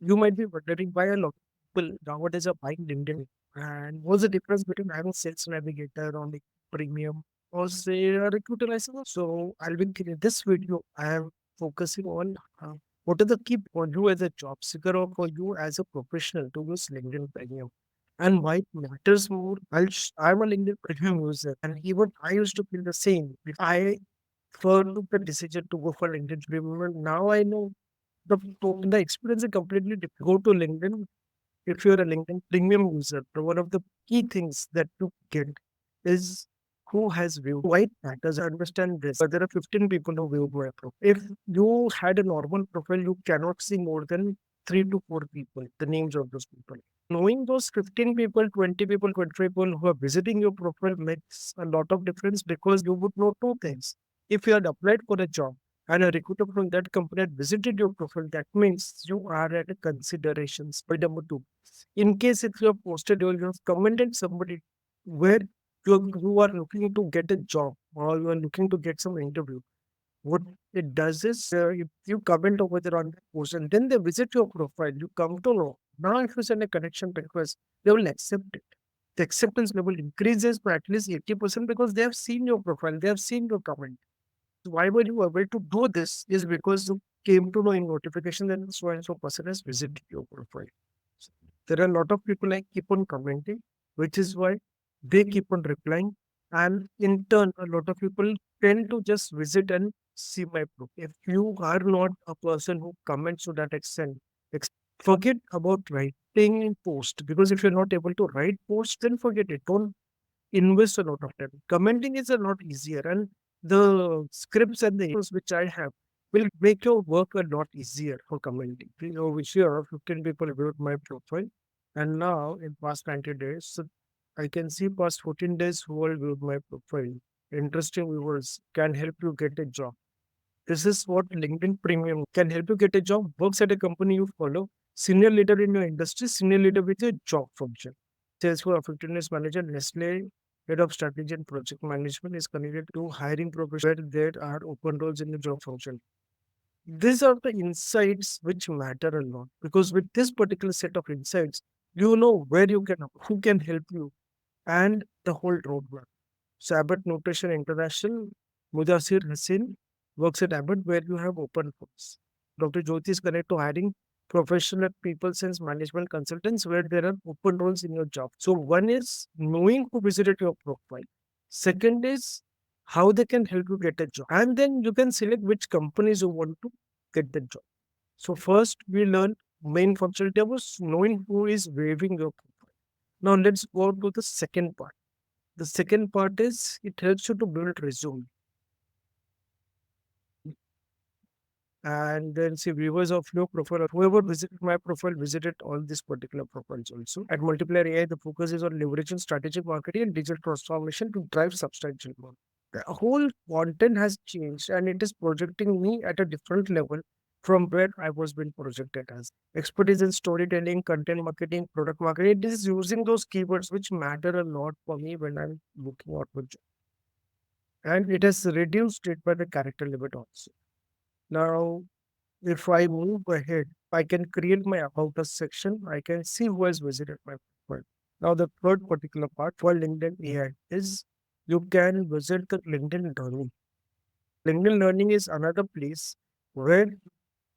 You might be wondering why a lot of people nowadays are buying LinkedIn. And what's the difference between having sales navigator on the premium or say a recruiter license? So I'll be in this video. I am focusing on what are the key for you as a job seeker or for you as a professional to use LinkedIn premium and why it matters more. I'm a LinkedIn premium user, and even I used to feel the same. I first took the decision to go for LinkedIn premium, and now I know the experience is completely different. Go to LinkedIn. If you're a LinkedIn premium user, one of the key things that you get is who has viewed. Why it matters. I understand this. But there are 15 people who viewed my profile. If you had a normal profile, you cannot see more than 3 to 4 people, the names of those people. Knowing those 15 people, 20 people, 20 people who are visiting your profile makes a lot of difference because you would know two things. If you had applied for a job and a recruiter from that company had visited your profile, that means you are at a considerations. Point number two, in case if you have posted or you have commented somebody where you are looking to get a job or you are looking to get some interview, what it does is if you comment over there on that post and then they visit your profile, you come to know. Now, if you send a connection request, they will accept it. The acceptance level increases by at least 80% because they have seen your profile, they have seen your comment. Why were you able to do this? Is because you came to know in notification that so and so person has visited your profile. So there are a lot of people like keep on commenting, which is why they keep on replying. And in turn, a lot of people tend to just visit and see my profile. If you are not a person who comments to that extent, forget about writing in post because if you're not able to write post, then forget it. Don't invest a lot of time. Commenting is a lot easier, and the scripts and the intros which I have will make your work a lot easier for commenting. You know, which here 15 people viewed my profile, and now in past 90 days, so I can see past 14 days who all viewed my profile. Interesting viewers can help you get a job. This is what LinkedIn Premium can help you get a job. Works at a company you follow. Senior leader in your industry, senior leader with a job function. Salesforce Effectiveness Manager, Nestle, Head of Strategy and Project Management is connected to hiring professionals where there are open roles in the job function. These are the insights which matter a lot because with this particular set of insights, you know where you can, who can help you, and the whole roadmap. So Abbott Nutrition International, Mudasir Hassin works at Abbott where you have open roles. Dr. Jyoti is connected to hiring professional people since management consultants where there are open roles in your job. So one is knowing who visited your profile. Second is how they can help you get a job. And then you can select which companies you want to get the job. So first we learn main functionality was knowing who is waiving your profile. Now let's go to the second part. The second part is it helps you to build resume. And then see viewers of your profile, whoever visited my profile visited all these particular profiles also. At Multiplier AI, the focus is on leveraging strategic marketing and digital transformation to drive substantial growth. The whole content has changed and it is projecting me at a different level from where I was being projected as. Expertise in storytelling, content marketing, product marketing. It is using those keywords which matter a lot for me when I'm looking out for jobs. And it has reduced it by the character limit also. Now, if I move ahead, I can create my about us section. I can see who has visited my profile. Now, the third particular part for LinkedIn AI is you can visit the LinkedIn Learning. LinkedIn Learning is another place where you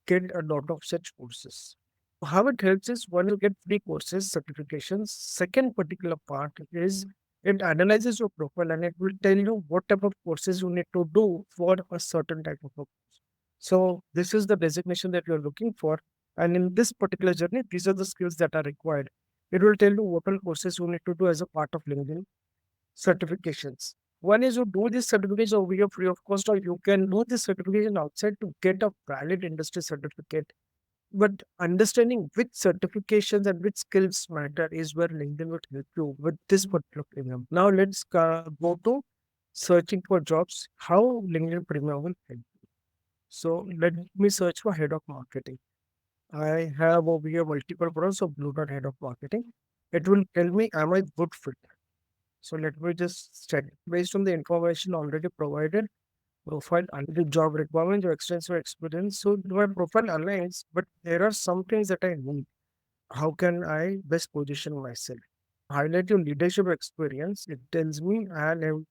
get a lot of such courses. How it helps is one, you get free courses, certifications. Second particular part is it analyzes your profile and it will tell you what type of courses you need to do for a certain type of a course. So this is the designation that you're looking for. And in this particular journey, these are the skills that are required. It will tell you what all courses you need to do as a part of LinkedIn certifications. One is you do this certification over here free of cost, or you can do this certification outside to get a valid industry certificate. But understanding which certifications and which skills matter is where LinkedIn would help you with this particular premium. Now let's go to searching for jobs. How LinkedIn Premium will help. So let me search for head of marketing. I have over here multiple products of Blue Dot head of marketing. It will tell me am I good fit. So let me just check based on the information already provided. profile and the job requirement, your extensive experience. So my profile aligns, but there are some things that I need. How can I best position myself? Highlight your leadership experience. It tells me and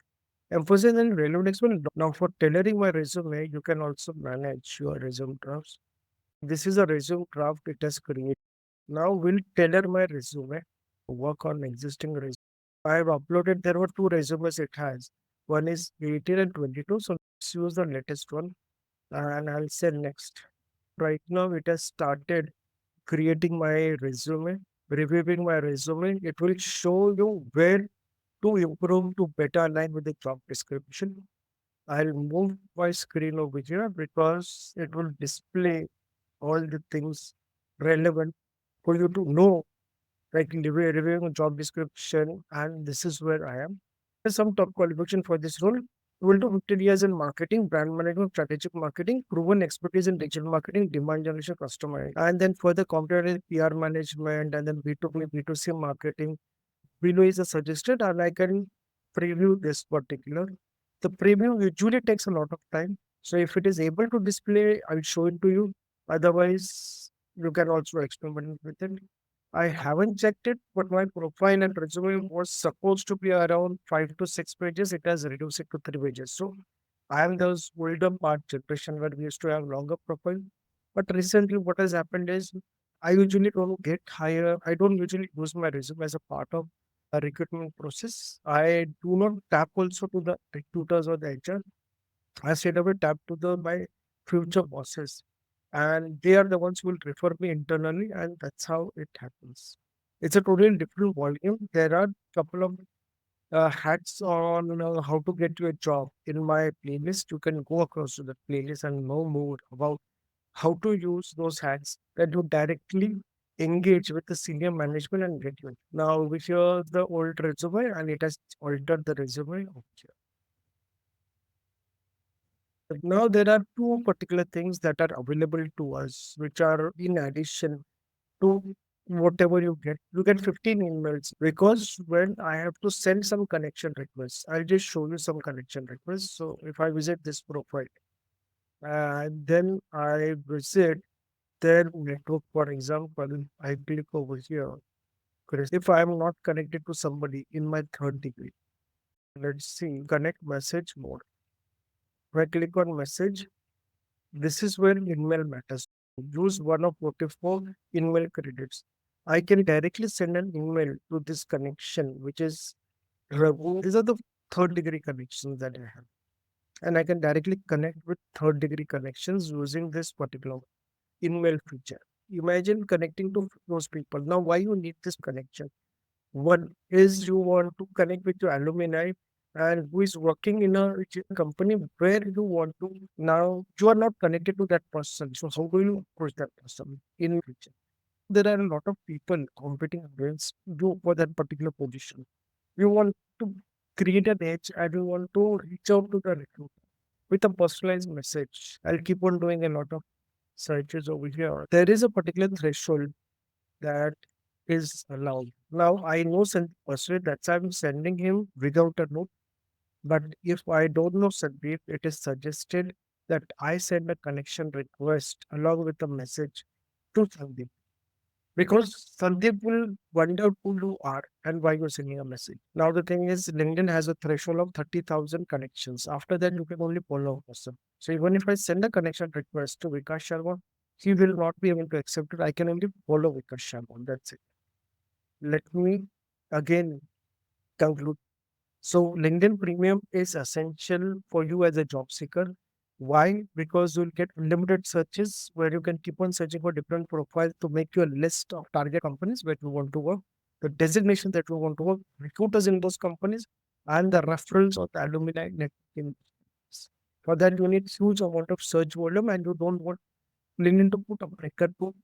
emphasis and relevant experience. Now, for tailoring my resume, you can also manage your resume drafts. This is a resume draft it has created. Now we'll tailor my resume, work on existing resume. I have uploaded, there were two resumes it has. One is 18 and 22, so let's use the latest one and I'll say next. Right now it has started creating my resume, reviewing my resume. It will show you where to improve to better align with the job description. I'll move my screen over here because it will display all the things relevant for you to know, like reviewing a job description, and this is where I am. There's some top qualification for this role. Will do 15 years in marketing, brand management, strategic marketing, proven expertise in digital marketing, demand generation, customer, and then further competent in PR management, and then B2B, B2C marketing. Below is a suggested, and I can preview this particular. The preview usually takes a lot of time. So if it is able to display, I'll show it to you. Otherwise, you can also experiment with it. I haven't checked it, but my profile and resume was supposed to be around 5 to 6 pages. It has reduced it to 3 pages. So I am those older part generation where we used to have longer profile. But recently, what has happened is I usually don't get higher. I don't usually use my resume as a part of a recruitment process. I do not tap also to the recruiters or the HR. I straight away tap to the my future bosses, and they are the ones who will refer me internally, and that's how it happens. It's a totally different volume. There are couple of hacks on how to get you a job in my playlist. You can go across to the playlist and know more about how to use those hacks that you directly engage with the senior management and get you. Now, with your the old resume, and it has altered the resume. Okay. Now there are two particular things that are available to us, which are in addition to whatever you get. You get 15 emails because when I have to send some connection requests, I'll just show you some connection requests. So if I visit this profile, and then I visit their network, for example, I click over here. Chris, if I am not connected to somebody in my third degree, let's see, connect message mode. If I click on message, this is where InMail matters. Use one of 44 InMail credits. I can directly send an email to this connection, which is these are the third degree connections that I have. And I can directly connect with third degree connections using this particular InMail feature. Imagine connecting to those people. Now, why you need this connection? One is you want to connect with your alumni and who is working in a company where you want to now you are not connected to that person. So how do you approach that person in future? There are a lot of people competing against you for that particular position. You want to create an edge and you want to reach out to the recruiter with a personalized message. I'll keep on doing a lot of searches over here. There is a particular threshold that is allowed. Now I know Sandeep personally, that's why I'm sending him without a note. But if I don't know Sandeep, it is suggested that I send a connection request along with a message to Sandeep. Because Sandeep will wonder who you are and why you're sending a message. Now the thing is LinkedIn has a threshold of 30,000 connections. After that, you can only follow a person. So even if I send a connection request to Vikas Sharma, he will not be able to accept it. I can only follow Vikas Sharma. That's it. Let me again conclude. So LinkedIn Premium is essential for you as a job seeker. Why? Because you'll get unlimited searches where you can keep on searching for different profiles to make you a list of target companies where you want to work, the designation that you want to work, recruiters in those companies, and the referrals or the alumni networking. For that, you need huge amount of search volume, and you don't want LinkedIn to put a breaker to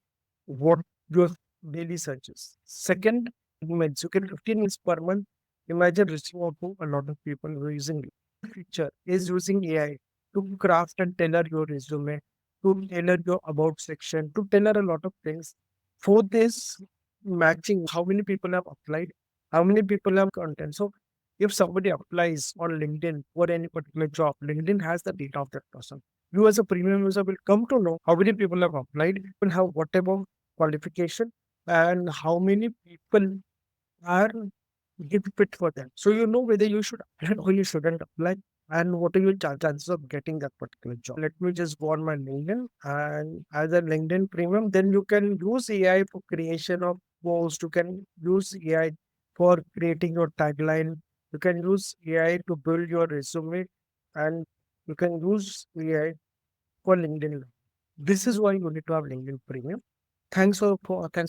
what your daily searches. Second, emails. You get 15 emails per month. Imagine reaching out to a lot of people who are using it. Feature is using AI to craft and tailor your resume, to tailor your about section, to tailor a lot of things. For this matching, how many people have applied, how many people have content. So If somebody applies on LinkedIn for any particular job, LinkedIn has the data of that person. You as a premium user will come to know how many people have applied, will have whatever qualification, and how many people are give fit for them. So you know whether you should apply or you shouldn't apply, and what are your chances of getting that particular job. Let me just go on my LinkedIn, and as a LinkedIn premium, then you can use AI for creation of posts. You can use AI for creating your tagline. You can use AI to build your resume, and you can use AI for LinkedIn. This is why you need to have LinkedIn premium. Thanks a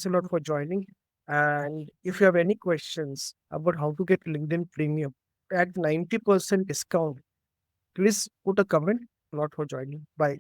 lot for joining. And if you have any questions about how to get LinkedIn Premium at 90% discount, please put a comment. A lot for joining. Bye.